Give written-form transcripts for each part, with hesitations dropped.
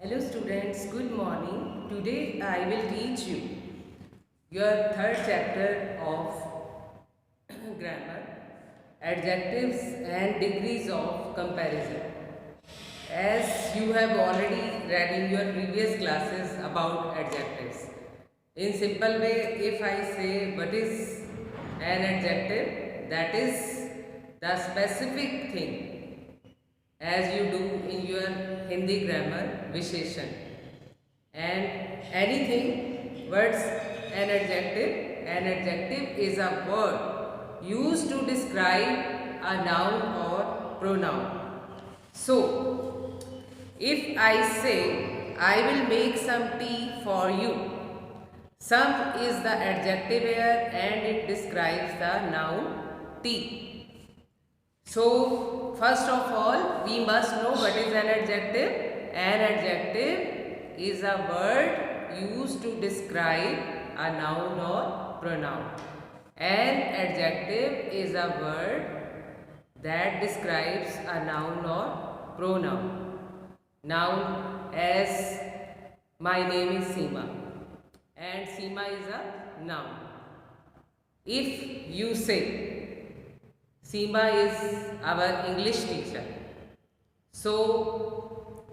Hello students, good morning. Today I will teach you your third chapter of grammar, adjectives and degrees of comparison. As you have already read in your previous classes about adjectives. In simple way, if I say what is an adjective, that is the specific thing as you do in your Hindi grammar Visheshan. And anything, words, an adjective is a word used to describe a noun or pronoun. So, if I say, I will make some tea for you, some is the adjective here and it describes the noun tea. So, first of all, we must know what is an adjective. An adjective is a word used to describe a noun or pronoun. An adjective is a word that describes a noun or pronoun. Noun as my name is Seema and Seema is a noun. If you say Seema is our English teacher, so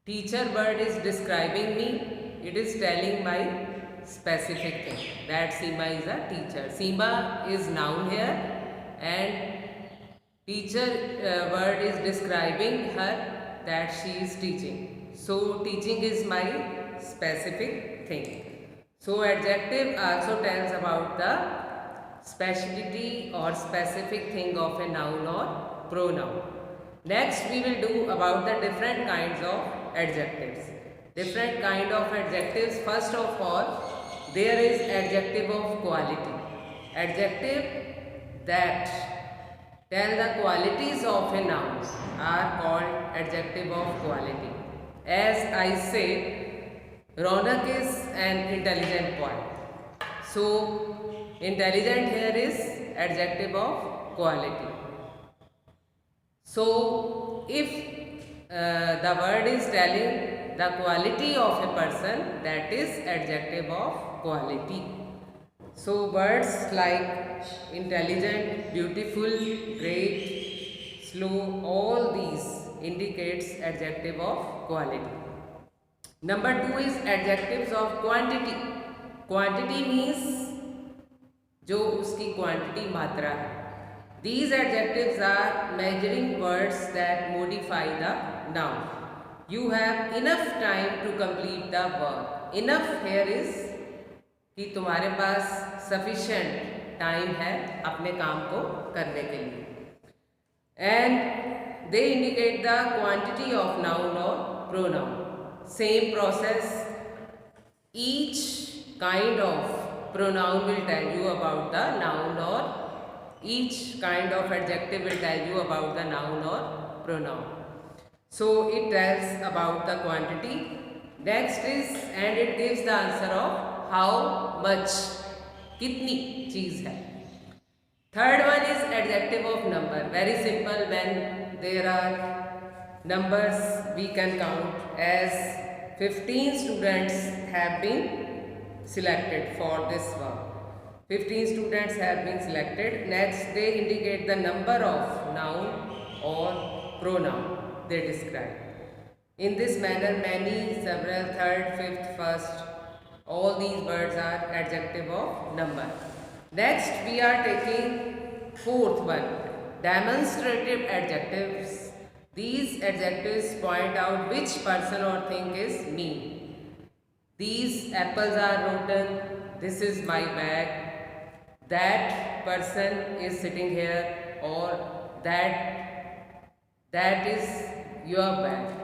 teacher word is describing me, it is telling my specific thing that Seema is a teacher. Seema is noun here and teacher word is describing her that she is teaching. So teaching is my specific thing. So adjective also tells about the speciality or specific thing of a noun or pronoun. Next we will do about the different kinds of adjectives. Different kind of adjectives. First of all, there is adjective of quality. Adjective that tell the qualities of a noun are called adjective of quality. As I say, Ronak is an intelligent boy. So, intelligent here is adjective of quality. So, if the word is telling the quality of a person, that is adjective of quality. So, words like intelligent, beautiful, great, slow, all these indicates adjective of quality. Number 2 is adjectives of quantity. Quantity means जो उसकी quantity मात्रा है. These adjectives are measuring words that modify the noun. You have enough time to complete the work. Enough here is कि तुम्हारे पास sufficient time है अपने काम को करने के लिए. And they indicate the quantity of noun or pronoun. Same process. Each kind of pronoun will tell you about the noun or each kind of adjective will tell you about the noun or pronoun. So it tells about the quantity. Next is, and it gives the answer of how much, कितनी चीज है. Third one is adjective of number. Very simple. When there are numbers, we can count as 15 students have been selected for this work. 15 students have been selected. Next, they indicate the number of noun or pronoun they describe. In this manner, many, several, third, fifth, first, all these words are adjective of number. Next, we are taking fourth one, demonstrative adjectives. These adjectives point out which person or thing is me. These apples are rotten. This is my bag. That person is sitting here, or that is your bag.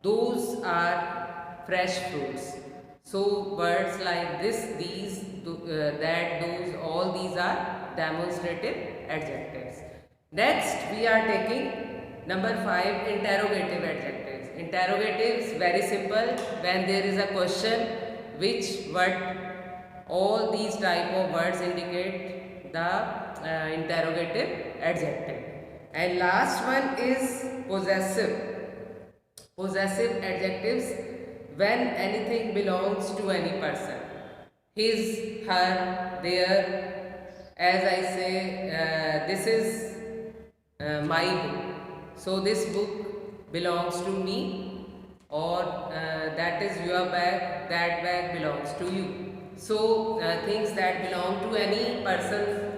Those are fresh fruits. So words like this, these, that, those, all these are demonstrative adjectives. Next we are taking number 5, interrogative adjectives. Interrogatives, very simple. When there is a question, which, what, all these type of words indicate the interrogative adjective. And last one is possessive. possessive adjectives when anything belongs to any person. His, her, their. As I say, this is my book. So this book belongs to me, or that is your bag, that bag belongs to you. So things that belong to any person,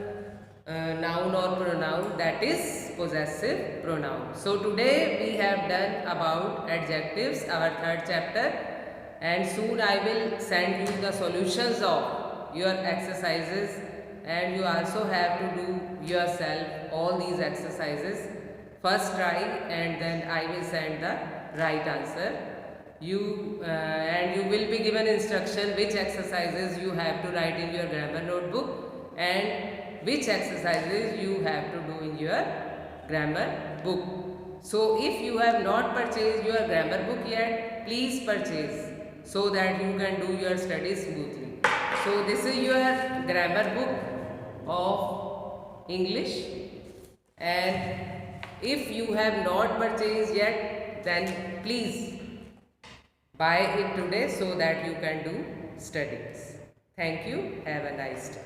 noun or pronoun, that is possessive pronoun. So today we have done about adjectives, our third chapter, and soon I will send you the solutions of your exercises, and you also have to do yourself all these exercises. First try and then I will send the right answer. And you will be given instruction which exercises you have to write in your grammar notebook and which exercises you have to do in your grammar book. So if you have not purchased your grammar book yet, please purchase so that you can do your studies smoothly. So this is your grammar book of English, and if you have not purchased yet, then please buy it today so that you can do studies. Thank you. Have a nice day.